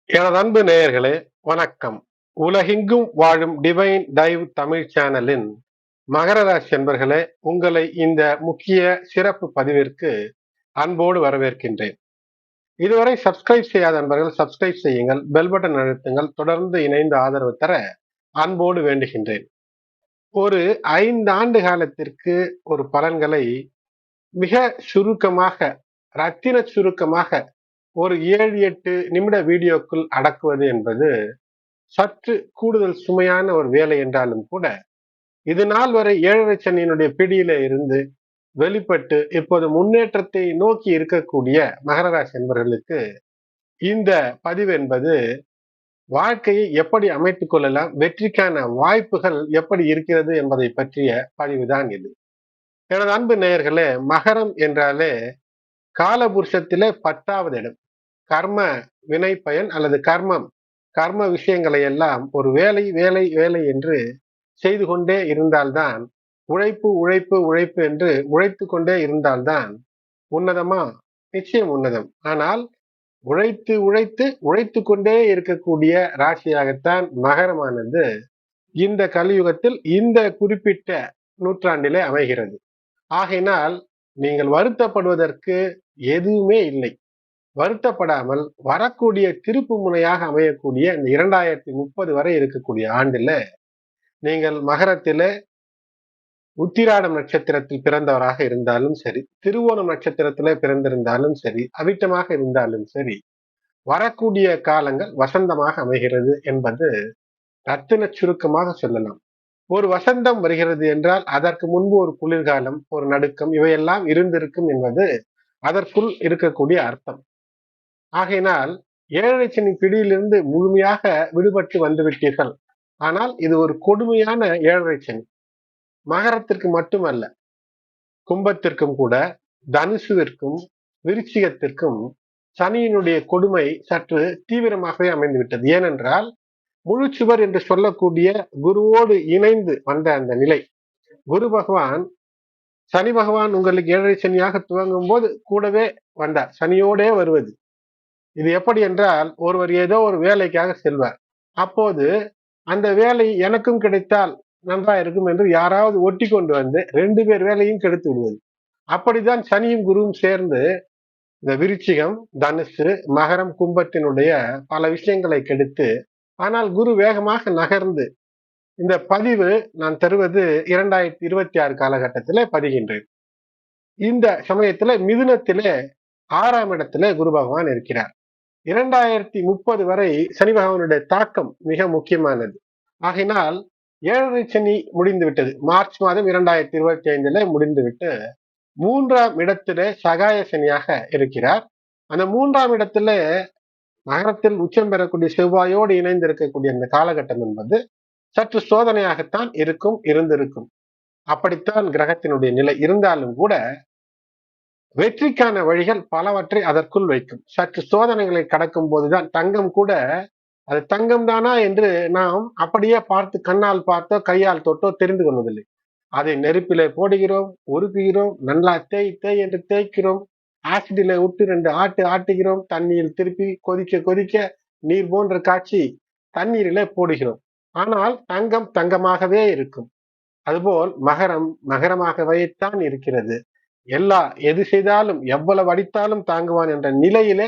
எனது அன்பு நேயர்களே, வணக்கம். உலகெங்கும் வாழும் டிவைன் டைவ் தமிழ் சேனலின் மகர ராசி அன்பர்களே, உங்களை இந்த முக்கிய சிறப்பு பதிவிற்கு அன்போடு வரவேற்கின்றேன். இதுவரை சப்ஸ்கிரைப் செய்யாத அன்பர்கள் சப்ஸ்கிரைப் செய்யுங்கள், பெல் பட்டன் அழுத்துங்கள், தொடர்ந்து இணைந்து ஆதரவு தர அன்போடு வேண்டுகின்றேன். ஒரு 5 ஆண்டு காலத்திற்கு ஒரு பலன்களை மிக சுருக்கமாக, ரத்தின சுருக்கமாக ஒரு 7-8 நிமிட வீடியோக்குள் அடக்குவது என்பது சற்று கூடுதல் சுமையான ஒரு வேலை என்றாலும் கூட, இது நாள் வரை 7 சனியினுடைய பிடியில இருந்து வெளிப்பட்டு இப்போது முன்னேற்றத்தை நோக்கி இருக்கக்கூடிய மகர ராசி என்பவர்களுக்கு இந்த பதிவு என்பது வாழ்க்கையை எப்படி அமைத்துக் கொள்ளலாம், வெற்றிக்கான வாய்ப்புகள் எப்படி இருக்கிறது என்பதை பற்றிய பதிவுதான் இது. எனது அன்பு நேயர்களே, மகரம் என்றாலே காலபுருஷத்திலே 10வது இடம். கர்ம வினை பயன் அல்லது கர்ம விஷயங்களை எல்லாம் ஒரு வேலை வேலை வேலை என்று செய்து கொண்டே இருந்தால்தான், உழைப்பு உழைப்பு உழைப்பு என்று உழைத்து கொண்டே இருந்தால்தான் உன்னதமா? நிச்சயம் உன்னதம். ஆனால் உழைத்து உழைத்து உழைத்து கொண்டே இருக்கக்கூடிய ராசியாகத்தான் மகரமானது இந்த கலியுகத்தில் இந்த குறிப்பிட்ட நூற்றாண்டிலே அமைகிறது. ஆகையினால் நீங்கள் வருத்தப்படுவதற்கு எதுவுமே இல்லை. வருத்தப்படாமல் வரக்கூடிய திருப்பு முனையாக அமையக்கூடிய இந்த 2030 வரை இருக்கக்கூடிய ஆண்டுல நீங்கள் மகரத்திலே உத்திராடம் நட்சத்திரத்தில் பிறந்தவராக இருந்தாலும் சரி, திருவோணம் நட்சத்திரத்திலே பிறந்திருந்தாலும் சரி, அவிட்டமாக இருந்தாலும் சரி, வரக்கூடிய காலங்கள் வசந்தமாக அமைகிறது என்பது ரத்தின சுருக்கமாக சொல்லலாம். ஒரு வசந்தம் வருகிறது என்றால் அதற்கு முன்பு ஒரு குளிர்காலம், ஒரு நடுக்கம் இவையெல்லாம் இருந்திருக்கும் என்பது அதற்குள் இருக்கக்கூடிய அர்த்தம். ஆகையினால் 7 சனி பிடியிலிருந்து முழுமையாக விடுபட்டு வந்துவிட்டீர்கள். ஆனால் இது ஒரு கொடுமையான 7 சனி. மகரத்திற்கு மட்டுமல்ல, கும்பத்திற்கும் கூட, தனுசுவிற்கும் விருச்சிகத்திற்கும் சனியினுடைய கொடுமை சற்று தீவிரமாகவே அமைந்துவிட்டது. ஏனென்றால் முழு சுவர் என்று சொல்லக்கூடிய குருவோடு இணைந்து வந்த அந்த நிலை, குரு பகவான் சனி பகவான் உங்களுக்கு 7 சனியாக துவங்கும் போது கூடவே வந்தார். சனியோடே வருவது இது எப்படி என்றால், ஒருவர் ஏதோ ஒரு வேலைக்காக செல்வார். அப்போது அந்த வேலை எனக்கும் கிடைத்தால் நன்றா இருக்கும் என்று யாராவது ஒட்டி கொண்டு வந்து 2 பேர் வேலையும் கெடுத்து விடுவது. அப்படித்தான் சனியும் குருவும் சேர்ந்து இந்த விருச்சிகம், தனுசு, மகரம், கும்பத்தினுடைய பல விஷயங்களை கெடுத்து, ஆனால் குரு வேகமாக நகர்ந்து இந்த பதிவு நான் தருவது 2026 காலகட்டத்திலே பதிகின்றேன். இந்த சமயத்திலே மிதுனத்திலே 6ஆம் இடத்திலே குரு பகவான் இருக்கிறார். 2030 வரை சனி பகவானுடைய தாக்கம் மிக முக்கியமானது. ஆகையினால் 7 சனி முடிந்து விட்டது. மார்ச் மாதம் 2025 முடிந்துவிட்டு 3ஆம் இடத்திலே சகாய சனியாக இருக்கிறார். அந்த 3ஆம் இடத்திலே நகரத்தில் உச்சம் பெறக்கூடிய செவ்வாயோடு இணைந்து இருக்கக்கூடிய இந்த காலகட்டம் என்பது சற்று சோதனையாகத்தான் இருந்திருக்கும். அப்படித்தான் கிரகத்தினுடைய நிலை இருந்தாலும் கூட வெற்றிக்கான வழிகள் பலவற்றை அதற்குள் வைக்கும். சற்று சோதனைகளை கடக்கும் போதுதான் தங்கம் கூட அது தங்கம் தானா என்று நாம் அப்படியே பார்த்து கண்ணால் பார்த்தோ கையால் தொட்டோ தெரிந்து கொள்வதில்லை. அதை நெருப்பிலே போடுகிறோம், உருக்குகிறோம், நல்லா தேய் என்று தேய்க்கிறோம், ஆசிடில விட்டு 2 ஆட்டுகிறோம், தண்ணீர் திருப்பி கொதிக்க கொதிக்க நீர் போன்ற காட்சி தண்ணீரிலே போடுகிறோம். ஆனால் தங்கம் தங்கமாகவே இருக்கும். அதுபோல் மகரம் மகரமாகவேத்தான் இருக்கிறது. எது செய்தாலும் எவ்வளவு அடித்தாலும் தாங்குவான் என்ற நிலையிலே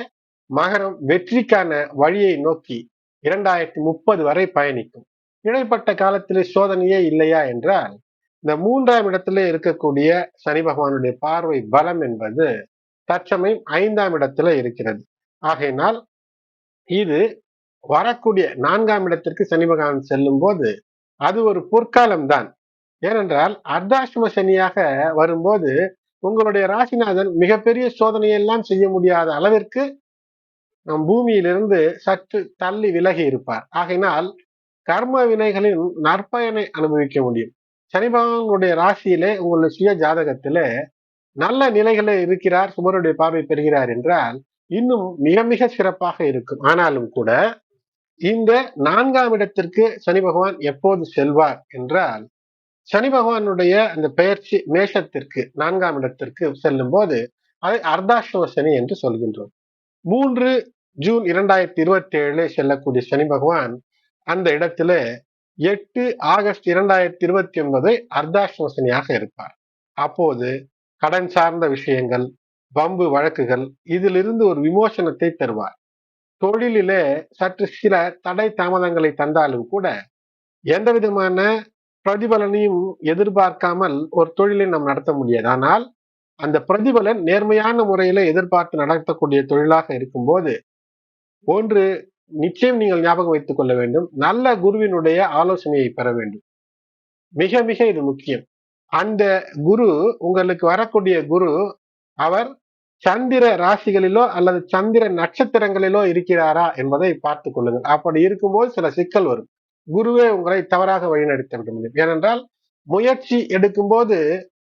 மகரம் வெற்றிக்கான வழியை நோக்கி 2030 வரை பயணிக்கும். இடைப்பட்ட காலத்திலே சோதனையே இல்லையா என்றால், இந்த 3ஆம் இடத்திலே இருக்கக்கூடிய சனி பகவானுடைய பார்வை பலம் என்பது தற்சமயம் 5ஆம் இடத்துல இருக்கிறது. ஆகையினால் இது வரக்கூடிய 4ஆம் இடத்திற்கு சனி பகவான் செல்லும் போது அது ஒரு பொற்காலம் தான். ஏனென்றால் அர்த்தாஷ்டம சனியாக வரும்போது உங்களுடைய ராசிநாதன் மிகப்பெரிய சோதனையெல்லாம் செய்ய முடியாத அளவிற்கு நம் பூமியிலிருந்து சற்று தள்ளி விலகி இருப்பார். ஆகையினால் கர்ம வினைகளின் நற்பயனை அனுபவிக்க முடியும். சனி பகவானுடைய ராசியிலே உங்களுடைய சுய ஜாதகத்திலே நல்ல நிலைகளே இருக்கிறார், சுபருடைய பார்வை பெறுகிறார் என்றால் இன்னும் மிக மிக சிறப்பாக இருக்கும். ஆனாலும் கூட இந்த 4ஆம் இடத்திற்கு சனி பகவான் எப்போது செல்வார் என்றால், சனி பகவானுடைய அந்த பெயர்ச்சி மேஷத்திற்கு 4ஆம் இடத்திற்கு செல்லும் போது அதை அர்த்தாஷ்டம சனி என்று சொல்கின்றோம். 3 ஜூன் 2027 செல்லக்கூடிய சனி பகவான் அந்த இடத்துல 8 ஆகஸ்ட் 2029 அர்த்தாஷ்டம சனியாக இருப்பார். அப்போது கடன் சார்ந்த விஷயங்கள், வம்பு வழக்குகள் இதிலிருந்து ஒரு விமோசனத்தை தருவார். தொழிலிலே சற்று சில தடை தாமதங்களை தந்தாலும் கூட எந்த விதமான பிரதிபலனையும் எதிர்பார்க்காமல் ஒரு தொழிலை நாம் நடத்த முடியாது. ஆனால் அந்த பிரதிபலன் நேர்மையான முறையில எதிர்பார்த்து நடத்தக்கூடிய தொழிலாக இருக்கும்போது, ஒன்று நிச்சயம் நீங்கள் ஞாபகம் வைத்துக் கொள்ள வேண்டும், நல்ல குருவினுடைய ஆலோசனையை பெற வேண்டும். மிக மிக இது முக்கியம். அந்த குரு, உங்களுக்கு வரக்கூடிய குரு, அவர் சந்திர ராசிகளிலோ அல்லது சந்திர நட்சத்திரங்களிலோ இருக்கிறாரா என்பதை பார்த்துக் கொள்ளுங்கள். அப்படி இருக்கும்போது சில சிக்கல் வரும். குருவே உங்களை தவறாக வழிநடத்த விட முடியும். ஏனென்றால் முயற்சி எடுக்கும்போது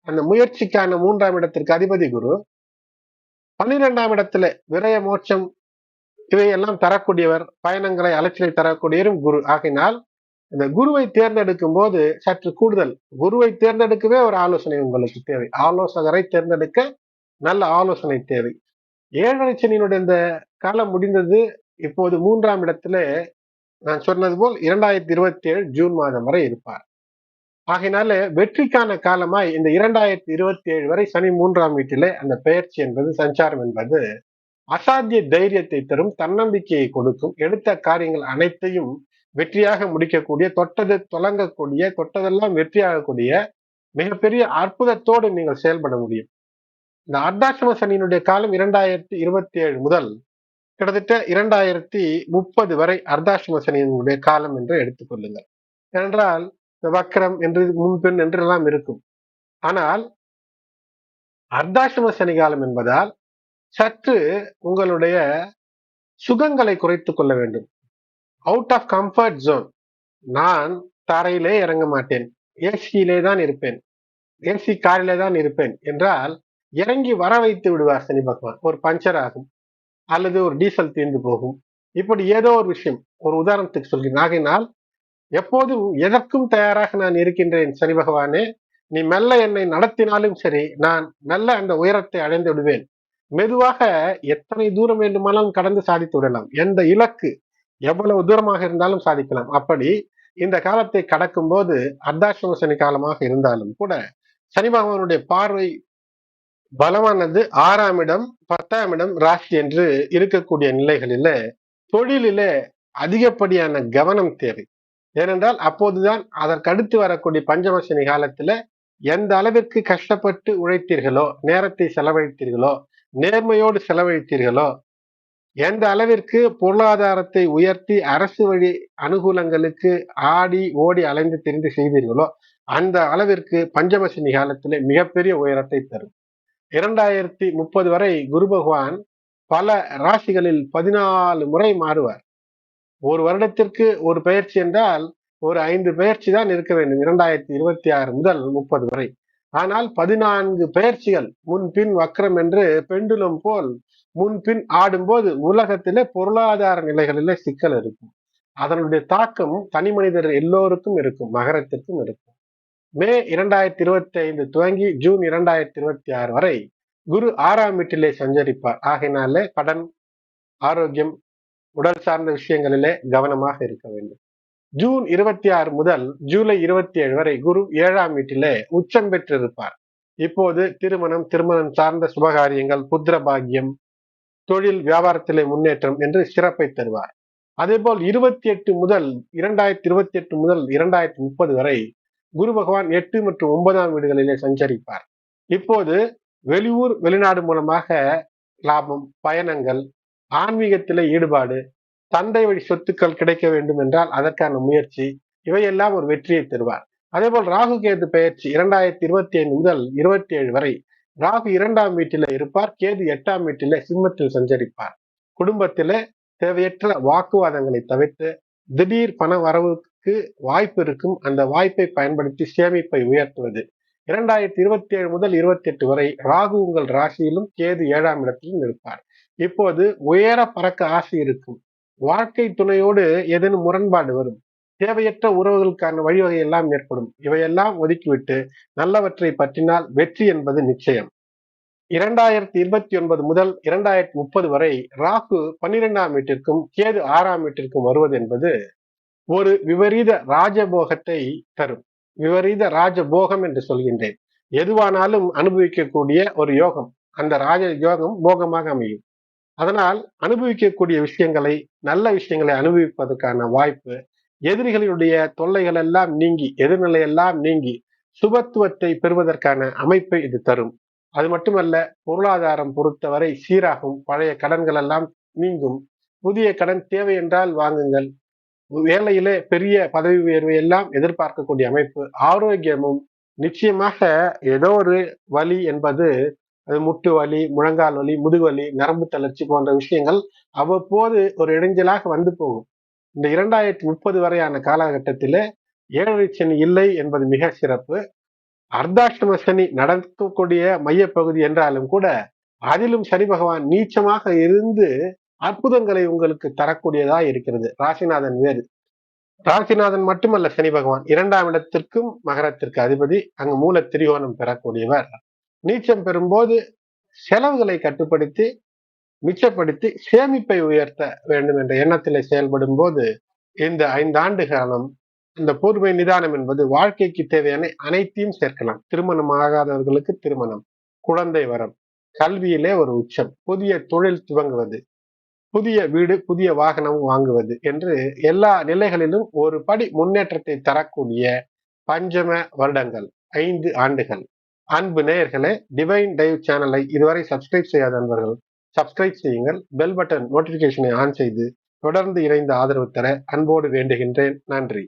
அந்த முயற்சிக்கான 3ஆம் இடத்திற்கு அதிபதி குரு, 12ஆம் இடத்துல விரய மோட்சம் இவையெல்லாம் தரக்கூடியவர், பயணங்களை அலைச்சலை தரக்கூடியவரும் குரு. ஆகையினால் இந்த குருவை தேர்ந்தெடுக்கும் போது சற்று கூடுதல், குருவை தேர்ந்தெடுக்கவே ஒரு ஆலோசனை உங்களுக்கு தேவை. ஆலோசகரை தேர்ந்தெடுக்க நல்ல ஆலோசனை தேவை. 7.5 சனியினுடைய இந்த காலம் முடிந்தது. இப்போது 3ஆம் இடத்துல நான் சொன்னது போல் 2027 ஜூன் மாதம் வரை இருப்பார். ஆகையினால வெற்றிக்கான காலமாய் இந்த 2027 வரை சனி 3ஆம் வீட்டிலே அந்த பெயர்ச்சி என்பது, சஞ்சாரம் என்பது அசாத்திய தைரியத்தை தரும், தன்னம்பிக்கையை கொடுக்கும், எடுத்த காரியங்கள் அனைத்தையும் வெற்றியாக முடிக்கக்கூடிய, தொட்டது தொடங்கக்கூடிய, தொட்டதெல்லாம் வெற்றியாகக்கூடிய மிகப்பெரிய அற்புதத்தோடு நீங்கள் செயல்பட முடியும். இந்த அர்த்தாஷ்டம சனியினுடைய காலம் 2027 முதல் கிட்டத்தட்ட 2030 வரை அர்த்தாஷ்டம சனியினுடைய காலம் என்று எடுத்துக்கொள்ளுங்கள். ஏனென்றால் வக்ரம் என்று முன்பின் என்றெல்லாம் இருக்கும். ஆனால் அர்த்தாஷ்டம சனி காலம் என்பதால் சற்று உங்களுடைய சுகங்களை குறைத்துக் கொள்ள வேண்டும். Out of comfort zone. நான் தரையிலே இறங்க மாட்டேன், ஏசியிலே தான் இருப்பேன், ஏசி காரிலே தான் இருப்பேன் என்றால் இறங்கி வர வைத்து விடுவார் சனி பகவான். ஒரு பஞ்சர் ஆகும் அல்லது ஒரு டீசல் தீர்ந்து போகும். இப்படி ஏதோ ஒரு விஷயம், ஒரு உதாரணத்துக்கு சொல்கிறேன். ஆகையினால் எப்போதும் எதற்கும் தயாராக நான் இருக்கின்றேன் சனி பகவானே, நீ மெல்ல என்னை நடத்தினாலும் சரி, நான் மெல்ல அந்த உயரத்தை அடைந்து விடுவேன். மெதுவாக எத்தனை தூரம் வேண்டுமானாலும் கடந்து சாதித்து விடலாம். எந்த இலக்கு எவ்வளவு தூரமாக இருந்தாலும் சாதிக்கலாம். அப்படி இந்த காலத்தை கடக்கும் போது அர்த்தாஷ்டம சனி காலமாக இருந்தாலும் கூட சனி பகவானுடைய பார்வை பலமானது 6ஆம் இடம், 10ஆம் இடம் ராசி என்று இருக்கக்கூடிய நிலைகளில தொழிலிலே அதிகப்படியான கவனம் தேவை. ஏனென்றால் அப்போதுதான் அதற்கடுத்து வரக்கூடிய பஞ்சம சனி காலத்துல எந்த அளவிற்கு கஷ்டப்பட்டு உழைத்தீர்களோ, நேரத்தை செலவழித்தீர்களோ, நேர்மையோடு செலவழித்தீர்களோ, எந்த அளவிற்கு பொருளாதாரத்தை உயர்த்தி அரசு வழி அனுகூலங்களுக்கு ஆடி ஓடி அலைந்து திரிந்து செய்தீர்களோ, அந்த அளவிற்கு பஞ்சம சனி காலத்திலே மிகப்பெரிய உயரத்தை தரும். 2030 வரை குரு பகவான் பல ராசிகளில் 14 முறை மாறுவார். ஒரு வருடத்திற்கு ஒரு பெயர்ச்சி என்றால் ஒரு 5 பெயர்ச்சி தான் இருக்க வேண்டும் 2026 முதல் 30 வரை. ஆனால் 14 பெயர்ச்சிகள் முன்பின் வக்ரம் என்று பெண்டுலம் போல் முன்பின் ஆடும்போது உலகத்திலே பொருளாதார நிலைகளிலே சிக்கல் இருக்கும். அதனுடைய தாக்கம் தனி மனிதர் எல்லோருக்கும் இருக்கும், மகரத்திற்கும் இருக்கும். மே 2025 துவங்கி ஜூன் 2026 வரை குரு 6ஆம் வீட்டிலே சஞ்சரிப்பார். ஆகையினாலே கடன், ஆரோக்கியம், உடல் சார்ந்த விஷயங்களிலே கவனமாக இருக்க வேண்டும். ஜூன் 26 முதல் ஜூலை 27 வரை குரு 7ஆம் வீட்டிலே உச்சம் பெற்றிருப்பார். இப்போது திருமணம் சார்ந்த சுபகாரியங்கள், புத்திர பாக்கியம், தொழில் வியாபாரத்திலே முன்னேற்றம் என்று சிறப்பை தருவார். அதேபோல் 2028 முதல் 2030 வரை குரு பகவான் 8 மற்றும் 9ஆம் வீடுகளிலே சஞ்சரிப்பார். இப்போது வெளியூர் வெளிநாடு மூலமாக லாபம், பயணங்கள், ஆன்மீகத்திலே ஈடுபாடு, தந்தை வழி சொத்துக்கள் கிடைக்க வேண்டும் என்றால் அதற்கான முயற்சி, இவையெல்லாம் ஒரு வெற்றியை தருவார். அதேபோல் ராகு கேது பெயர்ச்சி 2025 முதல் 27 வரை ராகு 2ஆம் வீட்டில இருப்பார், கேது 8ஆம் வீட்டில சிம்மத்தில் சஞ்சரிப்பார். குடும்பத்திலே தேவையற்ற வாக்குவாதங்களை தவிர்த்து திடீர் பண வரவுக்கு வாய்ப்பு இருக்கும். அந்த வாய்ப்பை பயன்படுத்தி சேமிப்பை உயர்த்துவது. 2027 முதல் 28 வரை ராகு உங்கள் ராசியிலும் கேது 7ஆம் இடத்திலும் இருப்பார். இப்போது உயர பறக்க ஆசை இருக்கும். வாழ்க்கை துணையோடு ஏதேனும் முரண்பாடு வரும். தேவையற்ற உறவுகளுக்கான வழிவகை எல்லாம் ஏற்படும். இவையெல்லாம் ஒதுக்கிவிட்டு நல்லவற்றை பற்றினால் வெற்றி என்பது நிச்சயம். 2029 முதல் 2030 வரை ராகு 12ஆம் வீட்டிற்கும் கேது 6ஆம் வீட்டிற்கும் வருவது என்பது ஒரு விபரீத ராஜபோகத்தை தரும். விபரீத ராஜபோகம் என்று சொல்கின்றேன். எதுவானாலும் அனுபவிக்கக்கூடிய ஒரு யோகம். அந்த ராஜ யோகம் போகமாக அமையும். அதனால் அனுபவிக்கக்கூடிய விஷயங்களை, நல்ல விஷயங்களை அனுபவிப்பதற்கான வாய்ப்பு, எதிரிகளுடைய தொல்லைகள் எல்லாம் நீங்கி, எதிர்நிலை எல்லாம் நீங்கி சுபத்துவத்தை பெறுவதற்கான அமைப்பை இது தரும். அது மட்டுமல்ல, பொருளாதாரம் பொறுத்தவரை சீராகும். பழைய கடன்கள் எல்லாம் நீங்கும். புதிய கடன் தேவை என்றால் வாங்குங்கள். வேலையிலே பெரிய பதவி உயர்வை எல்லாம் எதிர்பார்க்கக்கூடிய அமைப்பு. ஆரோக்கியமும் நிச்சயமாக ஏதோ ஒரு வலி என்பது, அது முட்டு வலி, முழங்கால் வலி, முதுவலி, நரம்பு தளர்ச்சி போன்ற விஷயங்கள் அவ்வப்போது ஒரு இடைஞ்சலாக வந்து போகும். இந்த 2030 வரையான காலகட்டத்திலே 7 சனி இல்லை என்பது மிக சிறப்பு. அர்த்தாஷ்டம சனி நடக்கக்கூடிய மையப்பகுதி என்றாலும் கூட அதிலும் சனி பகவான் நீச்சமாக இருந்து அற்புதங்களை உங்களுக்கு தரக்கூடியதா இருக்கிறது. ராசிநாதன் வேறு. ராசிநாதன் மட்டுமல்ல சனி பகவான் 2ஆம் இடத்திற்கும் மகரத்திற்கு அதிபதி. அங்கு மூல திரிகோணம் பெறக்கூடியவர். நீச்சம் பெறும்போது செலவுகளை கட்டுப்படுத்தி மிச்சப்படுத்தி சேமிப்பை உயர்த்த வேண்டும் என்ற எண்ணத்திலே செயல்படும் போது இந்த 5 ஆண்டு காலம் இந்த பொறுமை நிதானம் என்பது வாழ்க்கைக்கு தேவையான அனைத்தையும் சேர்க்கலாம். திருமணம் ஆகாதவர்களுக்கு திருமணம், குழந்தை வரம், கல்வியிலே ஒரு உச்சம், புதிய தொழில் துவங்குவது, புதிய வீடு, புதிய வாகனம் வாங்குவது என்று எல்லா நிலைகளிலும் ஒரு படி முன்னேற்றத்தை தரக்கூடிய பஞ்சம வருடங்கள், 5 ஆண்டுகள். அன்பு நேயர்களே, டிவைன் டைவ் சேனலை இதுவரை சப்ஸ்கிரைப் செய்யாத நண்பர்கள் சப்ஸ்கிரைப் செய்யுங்கள். பெல் பட்டன் நோட்டிபிகேஷனை ஆன் செய்து தொடர்ந்து இணைந்து ஆதரவு தர அன்போடு வேண்டுகின்றேன். நன்றி.